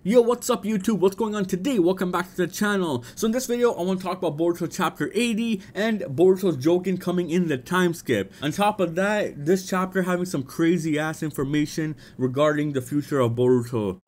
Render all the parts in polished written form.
Yo, what's up YouTube? What's going on today? Welcome back to the channel. So in this video, I want to talk about Boruto Chapter 80 and Boruto's Jougan coming in the time skip. On top of that, this chapter having some crazy ass information regarding the future of Boruto.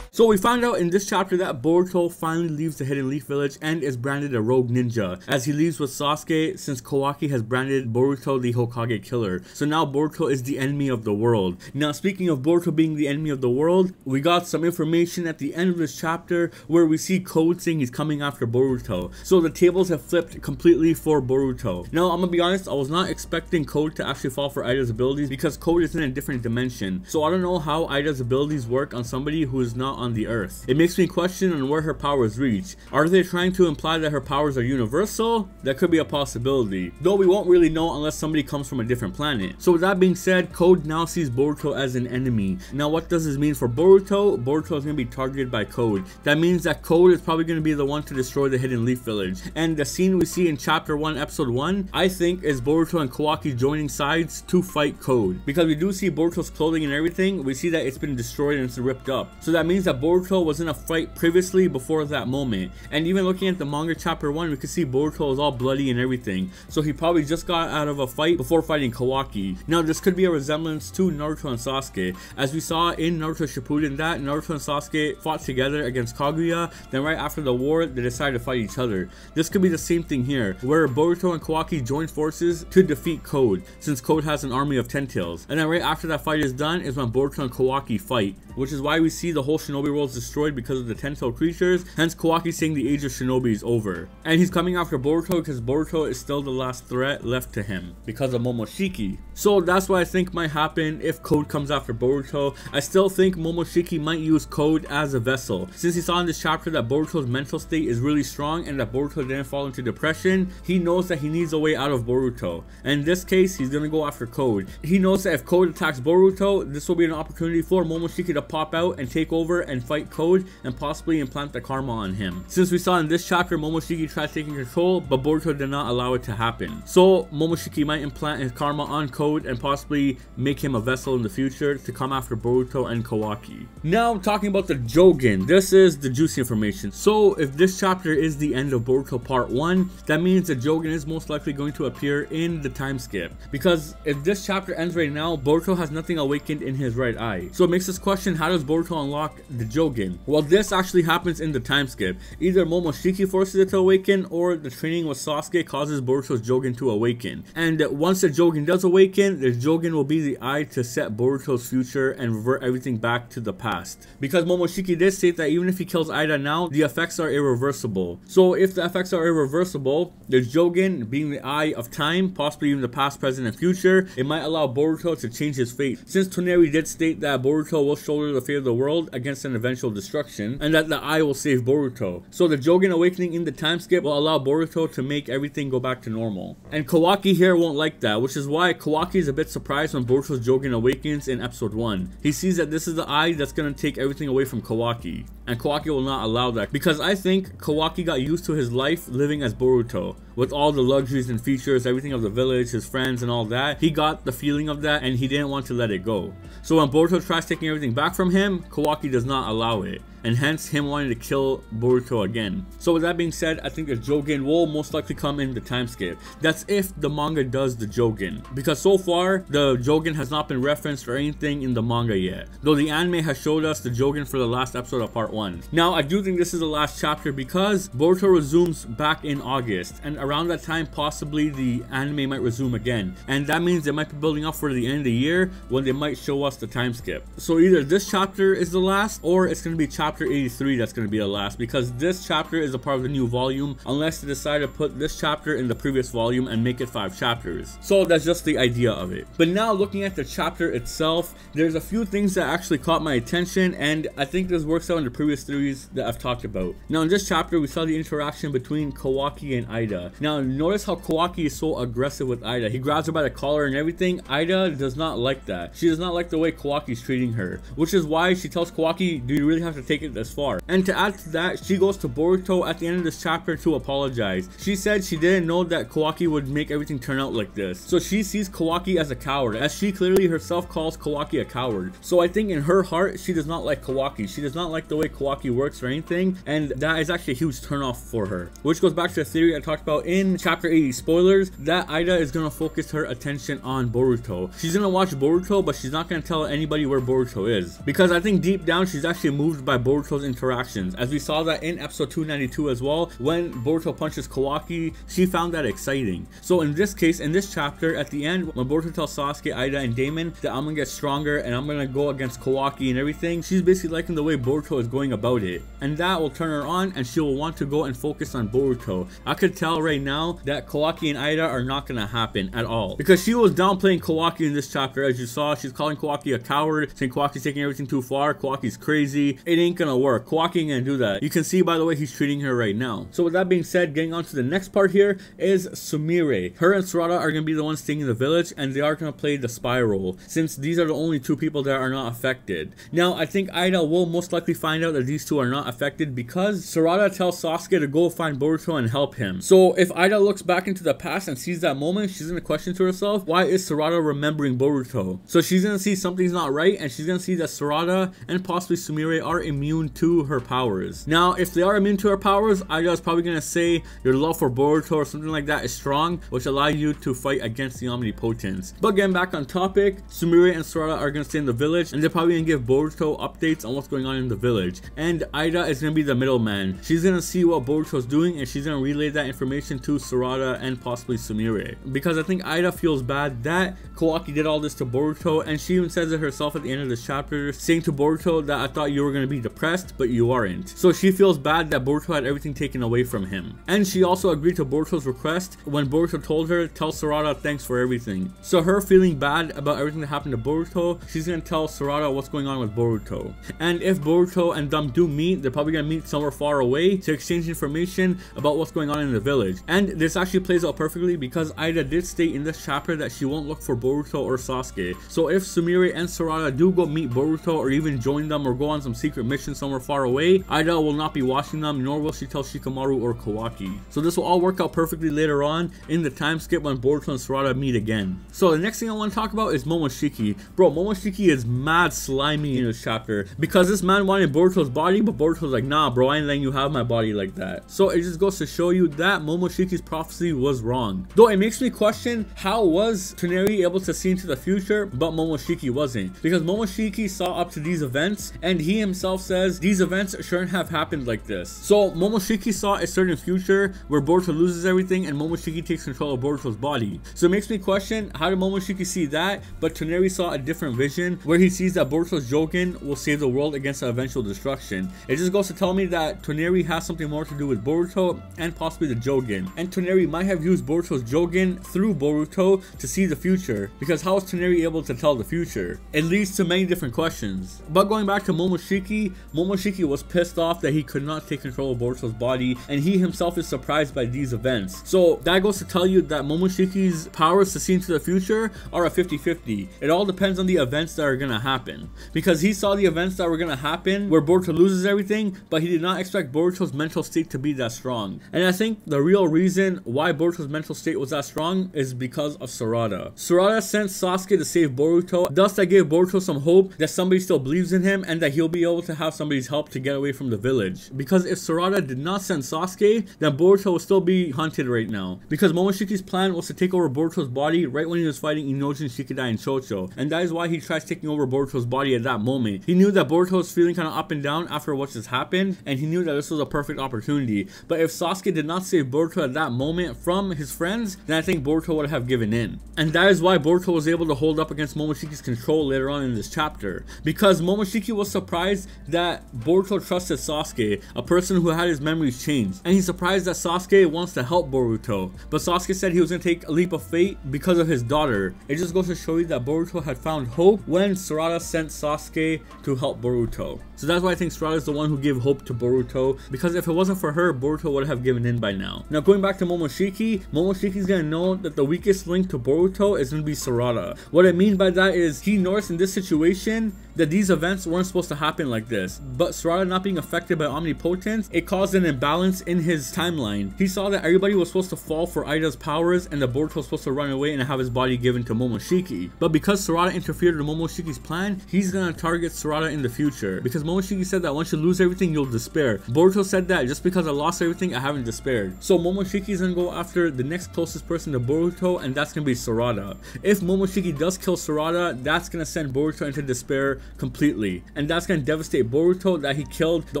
So we find out in this chapter that Boruto finally leaves the Hidden Leaf Village and is branded a rogue ninja, as he leaves with Sasuke since Kawaki has branded Boruto the Hokage killer. So now Boruto is the enemy of the world. Now speaking of Boruto being the enemy of the world, we got some information at the end of this chapter where we see Code saying he's coming after Boruto. So the tables have flipped completely for Boruto. Now I'm gonna be honest, I was not expecting Code to actually fall for Eida's abilities because Code is in a different dimension. So I don't know how Eida's abilities work on somebody who is not on the earth. It makes me question on where her powers reach. Are they trying to imply that her powers are universal? That could be a possibility, though we won't really know unless somebody comes from a different planet. So with that being said, Code now sees Boruto as an enemy. Now what does this mean for Boruto? Boruto is going to be targeted by Code. That means that Code is probably going to be the one to destroy the Hidden Leaf Village. And the scene we see in chapter 1 episode 1 I think is Boruto and Kawaki joining sides to fight Code, because we do see Boruto's clothing and everything. We see that it's been destroyed and it's ripped up. So that means that Boruto was in a fight previously before that moment. And even looking at the manga chapter 1, we can see Boruto is all bloody and everything. So he probably just got out of a fight before fighting Kawaki. Now this could be a resemblance to Naruto and Sasuke, as we saw in Naruto Shippuden that Naruto and Sasuke fought together against Kaguya, then right after the war they decided to fight each other. This could be the same thing here, where Boruto and Kawaki joined forces to defeat Code, since Code has an army of 10 tails. And then right after that fight is done is when Boruto and Kawaki fight, which is why we see the whole shinobi world destroyed because of the 10-tailed creatures. Hence Kawaki saying the age of shinobi is over, and he's coming after Boruto because Boruto is still the last threat left to him because of Momoshiki. So that's what I think might happen if Code comes after Boruto. I still think Momoshiki might use Code as a vessel, since he saw in this chapter that Boruto's mental state is really strong and that Boruto didn't fall into depression. He knows that he needs a way out of Boruto, and in this case he's gonna go after Code. He knows that if Code attacks Boruto, this will be an opportunity for Momoshiki to pop out and take over and fight Code and possibly implant the karma on him. Since we saw in this chapter Momoshiki tried taking control, but Boruto did not allow it to happen. So Momoshiki might implant his karma on Code and possibly make him a vessel in the future to come after Boruto and Kawaki. Now talking about the Jougan, this is the juicy information. So if this chapter is the end of Boruto part 1, that means the Jougan is most likely going to appear in the time skip, because if this chapter ends right now, Boruto has nothing awakened in his right eye. So it makes us question, how does Boruto unlock the Jougan? Well, this actually happens in the time skip. Either Momoshiki forces it to awaken, or the training with Sasuke causes Boruto's Jougan to awaken. And once the Jougan does awaken, the Jougan will be the eye to set Boruto's future and revert everything back to the past. Because Momoshiki did state that even if he kills Eida now, the effects are irreversible. So if the effects are irreversible, the Jougan being the eye of time, possibly even the past, present, and future, it might allow Boruto to change his fate. Since Toneri did state that Boruto will shoulder the fate of the world against an eventual destruction, and that the eye will save Boruto. So the Jougan awakening in the time skip will allow Boruto to make everything go back to normal. And Kawaki here won't like that, which is why Kawaki is a bit surprised when Boruto's Jougan awakens in episode 1. He sees that this is the eye that's going to take everything away from Kawaki, and Kawaki will not allow that, because I think Kawaki got used to his life living as Boruto, with all the luxuries and features, everything of the village, his friends and all that. He got the feeling of that and he didn't want to let it go. So when Boruto tries taking everything back from him, Kawaki does not allow it, and hence him wanting to kill Boruto again. So with that being said, I think the Jougan will most likely come in the time skip. That's if the manga does the Jougan, because so far the Jougan has not been referenced or anything in the manga yet, though the anime has showed us the Jougan for the last episode of part 1. Now I do think this is the last chapter because Boruto resumes back in August, and around that time possibly the anime might resume again, and that means they might be building up for the end of the year when they might show us the time skip. So either this chapter is the last, or it's going to be chapter 83 that's going to be the last, because this chapter is a part of the new volume, unless they decide to put this chapter in the previous volume and make it 5 chapters. So that's just the idea of it. But now looking at the chapter itself, there's a few things that actually caught my attention, and I think this works out in the previous theories that I've talked about. Now in this chapter we saw the interaction between Kawaki and Eida. Now notice how Kawaki is so aggressive with Eida. He grabs her by the collar and everything. Eida does not like that. She does not like the way Kawaki's treating her, which is why she tells Kawaki, do you really have to take it this far. And to add to that, she goes to Boruto at the end of this chapter to apologize. She said she didn't know that Kawaki would make everything turn out like this. So she sees Kawaki as a coward, as she clearly herself calls Kawaki a coward. So I think in her heart, she does not like Kawaki. She does not like the way Kawaki works or anything, and that is actually a huge turnoff for her. Which goes back to the theory I talked about in chapter 80, spoilers, that Eida is going to focus her attention on Boruto. She's going to watch Boruto, but she's not going to tell anybody where Boruto is. Because I think deep down, she's actually moved by Boruto's interactions. As we saw that in episode 292 as well, when Boruto punches Kawaki, she found that exciting. So in this case, in this chapter, at the end, when Boruto tells Sasuke, Eida, and Damon that I'm going to get stronger and I'm going to go against Kawaki and everything, she's basically liking the way Boruto is going about it. And that will turn her on and she will want to go and focus on Boruto. I could tell right now that Kawaki and Eida are not going to happen at all. Because she was downplaying Kawaki in this chapter, as you saw. She's calling Kawaki a coward, saying Kawaki's taking everything too far, Kawaki's crazy. It ain't gonna work. Kawaki ain't gonna do that. You can see by the way he's treating her right now. So with that being said, getting on to the next part here is Sumire. Her and Sarada are gonna be the ones staying in the village, and they are gonna play the spy role, since these are the only two people that are not affected. Now, I think Eida will most likely find out that these two are not affected because Sarada tells Sasuke to go find Boruto and help him. So if Eida looks back into the past and sees that moment, she's gonna question to herself, why is Sarada remembering Boruto? So she's gonna see something's not right, and she's gonna see that Sarada and possibly Sumire are immune to her powers. Now, if they are immune to her powers, Eida is probably gonna say your love for Boruto or something like that is strong, which allow you to fight against the omnipotence. But getting back on topic, Sumire and Sarada are gonna stay in the village, and they're probably gonna give Boruto updates on what's going on in the village. And Eida is gonna be the middleman. She's gonna see what Boruto's doing, and she's gonna relay that information to Sarada and possibly Sumire. Because I think Eida feels bad that Kawaki did all this to Boruto, and she even says it herself at the end of this chapter, saying to Boruto that I thought you were going to be depressed, but you aren't. So she feels bad that Boruto had everything taken away from him. And she also agreed to Boruto's request when Boruto told her, tell Sarada thanks for everything. So her feeling bad about everything that happened to Boruto, she's going to tell Sarada what's going on with Boruto. And if Boruto and them do meet, they're probably going to meet somewhere far away to exchange information about what's going on in the village. And this actually plays out perfectly because Eida did state in this chapter that she won't look for Boruto or Sasuke. So if Sumire and Sarada do go meet Boruto or even join them or go on some secret mission somewhere far away, Eida will not be watching them, nor will she tell Shikamaru or Kawaki. So this will all work out perfectly later on in the time skip when Boruto and Sarada meet again. So the next thing I want to talk about is Momoshiki. Bro, Momoshiki is mad slimy in this chapter because this man wanted Boruto's body, but Boruto's like, nah bro, I ain't letting you have my body like that. So it just goes to show you that Momoshiki's prophecy was wrong. Though it makes me question, how was Toneri able to see into the future but Momoshiki wasn't? Because Momoshiki saw up to these events and he himself says these events shouldn't have happened like this. So Momoshiki saw a certain future where Boruto loses everything and Momoshiki takes control of Boruto's body. So it makes me question, how did Momoshiki see that but Toneri saw a different vision where he sees that Boruto's Jougan will save the world against the eventual destruction? It just goes to tell me that Toneri has something more to do with Boruto and possibly the Jougan. And Toneri might have used Boruto's Jougan through Boruto to see the future, because how is Toneri able to tell the future? It leads to many different questions. But going back to Momoshiki, Momoshiki was pissed off that he could not take control of Boruto's body, and he himself is surprised by these events. So that goes to tell you that Momoshiki's powers to see into the future are a 50-50. It all depends on the events that are gonna happen, because he saw the events that were gonna happen where Boruto loses everything, but he did not expect Boruto's mental state to be that strong. And I think the real reason why Boruto's mental state was that strong is because of Sarada. Sarada sent Sasuke to save Boruto, thus that gave Boruto some hope that somebody still believes in him and that he'll be able to have somebody's help to get away from the village. Because if Sarada did not send Sasuke, then Boruto will still be hunted right now. Because Momoshiki's plan was to take over Boruto's body right when he was fighting Inojin, Shikidai, and Chocho. And that is why he tries taking over Boruto's body at that moment. He knew that Boruto was feeling kind of up and down after what just happened, and he knew that this was a perfect opportunity. But if Sasuke did not save Boruto at that moment from his friends, then I think Boruto would have given in. And that is why Boruto was able to hold up against Momoshiki's control later on in this chapter. Because Momoshiki was surprised that Boruto trusted Sasuke, a person who had his memories changed. And he's surprised that Sasuke wants to help Boruto. But Sasuke said he was going to take a leap of faith because of his daughter. It just goes to show you that Boruto had found hope when Sarada sent Sasuke to help Boruto. So that's why I think Sarada is the one who gave hope to Boruto, because if it wasn't for her, Boruto would have given in by now. Now going back to Momoshiki, Momoshiki's gonna know that the weakest link to Boruto is gonna be Sarada. What I mean by that is he noticed in this situation that these events weren't supposed to happen like this. powers, but Sarada not being affected by omnipotence, it caused an imbalance in his timeline. He saw that everybody was supposed to fall for Eida's powers and the Boruto was supposed to run away and have his body given to Momoshiki. But because Sarada interfered with Momoshiki's plan, he's gonna target Sarada in the future. Because Momoshiki said that once you lose everything, you'll despair. Boruto said that just because I lost everything, I haven't despaired. So Momoshiki is gonna go after the next closest person to Boruto, and that's gonna be Sarada. If Momoshiki does kill Sarada, that's gonna send Boruto into despair completely. And that's gonna devastate Boruto that he killed the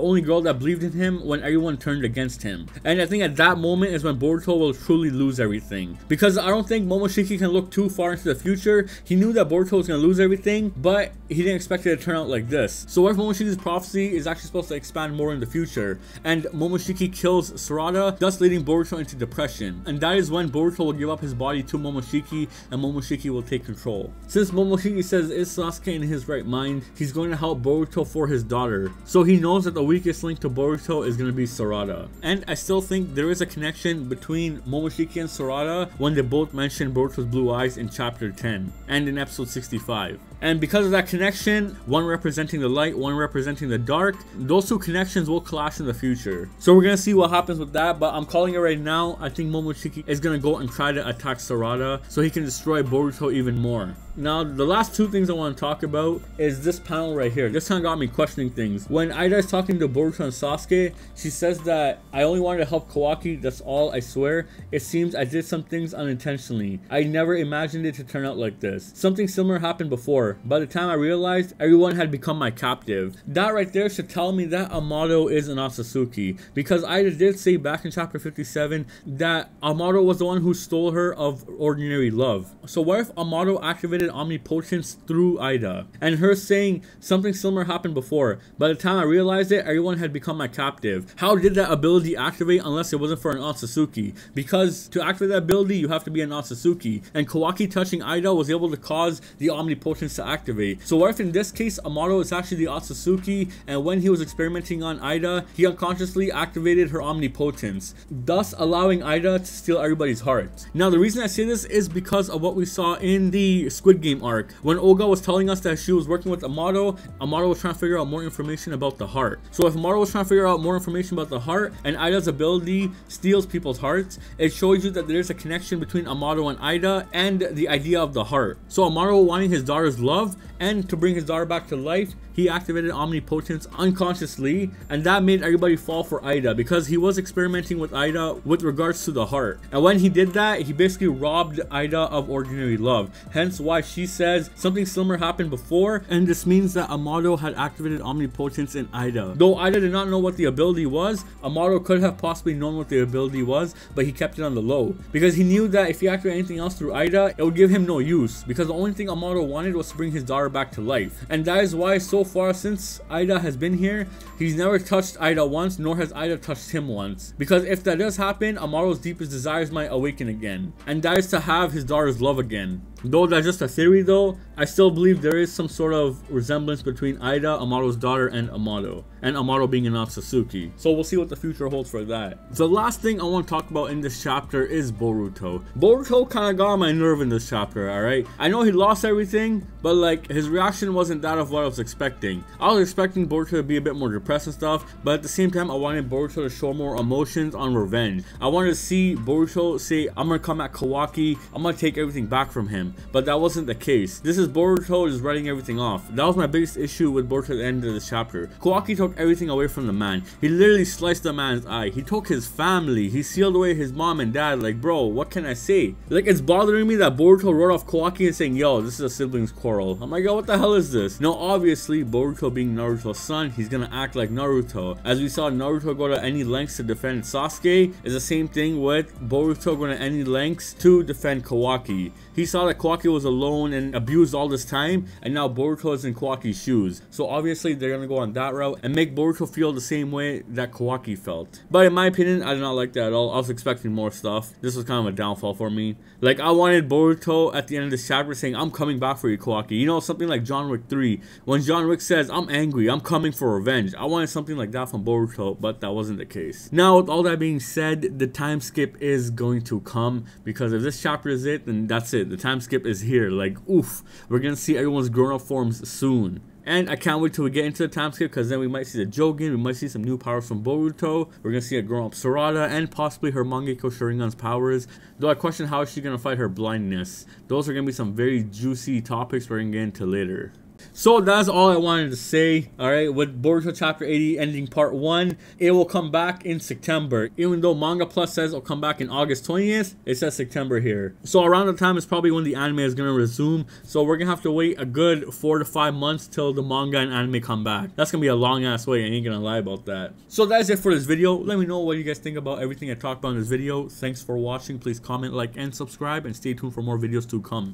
only girl that believed in him when everyone turned against him. And I think at that moment is when Boruto will truly lose everything. Because I don't think Momoshiki can look too far into the future. He knew that Boruto was gonna lose everything, but he didn't expect it to turn out like this. So what if Momoshiki's prophecy is actually supposed to expand more in the future, and Momoshiki kills Sarada, thus leading Boruto into depression. And that is when Boruto will give up his body to Momoshiki, and Momoshiki will take control. Since Momoshiki says is Sasuke in his right mind, he's going to help Boruto for his daughter. So he knows that the weakest link to Boruto is going to be Sarada. And I still think there is a connection between Momoshiki and Sarada when they both mention Boruto's blue eyes in chapter 10 and in episode 65. And because of that connection, one representing the light, one representing the dark, those two connections will clash in the future. So we're gonna see what happens with that, but I'm calling it right now. I think Momoshiki is gonna go and try to attack Sarada so he can destroy Boruto even more. Now, the last two things I want to talk about is this panel right here. This kind of got me questioning things. When Eida is talking to Boruto and Sasuke, she says that I only wanted to help Kawaki, that's all, I swear. It seems I did some things unintentionally. I never imagined it to turn out like this. Something similar happened before. By the time I realized, everyone had become my captive. That right there should tell me that Amado is an Otsutsuki. Because Eida did say back in chapter 57 that Amado was the one who stole her of ordinary love. So what if Amado activated omnipotence through Eida, and her saying something similar happened before? By the time I realized it, everyone had become my captive. How did that ability activate unless it wasn't for an Otsutsuki? Because to activate that ability, you have to be an Otsutsuki, and Kawaki touching Eida was able to cause the omnipotence to activate. So what if in this case Amado is actually the Otsutsuki, and when he was experimenting on Eida, he unconsciously activated her omnipotence, thus allowing Eida to steal everybody's heart? Now the reason I say this is because of what we saw in the Squid Game arc. When Olga was telling us that she was working with Amado, Amado was trying to figure out more information about the heart. So if Amado was trying to figure out more information about the heart, and Aida's ability steals people's hearts, it shows you that there's a connection between Amado and Eida and the idea of the heart. So Amado wanting his daughter's love, and to bring his daughter back to life, he activated omnipotence unconsciously, and that made everybody fall for Eida because he was experimenting with Eida with regards to the heart. And when he did that, he basically robbed Eida of ordinary love. Hence why she says something similar happened before, and this means that Amado had activated omnipotence in Eida. Though Eida did not know what the ability was, Amado could have possibly known what the ability was, but he kept it on the low because he knew that if he activated anything else through Eida, it would give him no use, because the only thing Amado wanted was to bring his daughter back to life. And that is why so far since Eida has been here, he's never touched Eida once, nor has Eida touched him once. Because if that does happen, Amado's deepest desires might awaken again, and that is to have his daughter's love again. Though that's just a theory though, I still believe there is some sort of resemblance between Eida, Amado's daughter, and Amado being an Otsutsuki. So we'll see what the future holds for that. The last thing I want to talk about in this chapter is Boruto. Boruto kind of got on my nerve in this chapter, alright? I know he lost everything, but like his reaction wasn't that of what I was expecting. I was expecting Boruto to be a bit more depressed and stuff, but at the same time I wanted Boruto to show more emotions on revenge. I wanted to see Boruto say, I'm gonna come at Kawaki, I'm gonna take everything back from him. But that wasn't the case. This is Boruto just writing everything off. That was my biggest issue with Boruto at the end of this chapter. Kawaki took everything away from the man. He literally sliced the man's eye. He took his family. He sealed away his mom and dad. Like, bro, what can I say? Like, it's bothering me that Boruto wrote off Kawaki and saying, yo, this is a siblings quarrel. I'm like, yo, what the hell is this? Now, obviously, Boruto being Naruto's son, he's gonna act like Naruto. As we saw Naruto go to any lengths to defend Sasuke, is the same thing with Boruto going to any lengths to defend Kawaki. He saw that Kawaki was alone and abused all this time, and now Boruto is in Kawaki's shoes. So obviously they're gonna go on that route and make Boruto feel the same way that Kawaki felt. But in my opinion, I did not like that at all. I was expecting more stuff. This was kind of a downfall for me. Like, I wanted Boruto at the end of this chapter saying, I'm coming back for you, Kawaki. You know, something like John Wick 3. When John Wick says, I'm angry, I'm coming for revenge. I wanted something like that from Boruto, but that wasn't the case. Now, with all that being said, the time skip is going to come, because if this chapter is it, then that's it. The time skip is here. Like, oof, we're gonna see everyone's grown-up forms soon. And I can't wait till we get into the time skip, because then we might see the Jougan, we might see some new powers from Boruto, we're gonna see a grown up Sarada, and possibly her mangekyo sharingan's powers. Though I question how is she gonna fight her blindness. Those are gonna be some very juicy topics we're gonna get into later. So that's all I wanted to say. Alright, with Boruto Chapter 80 ending part 1, it will come back in September. Even though Manga Plus says it'll come back in August 20th, it says September here. So around the time is probably when the anime is going to resume. So we're going to have to wait a good 4 to 5 months till the manga and anime come back. That's going to be a long ass wait, I ain't going to lie about that. So that's it for this video. Let me know what you guys think about everything I talked about in this video. Thanks for watching. Please comment, like, and subscribe, and stay tuned for more videos to come.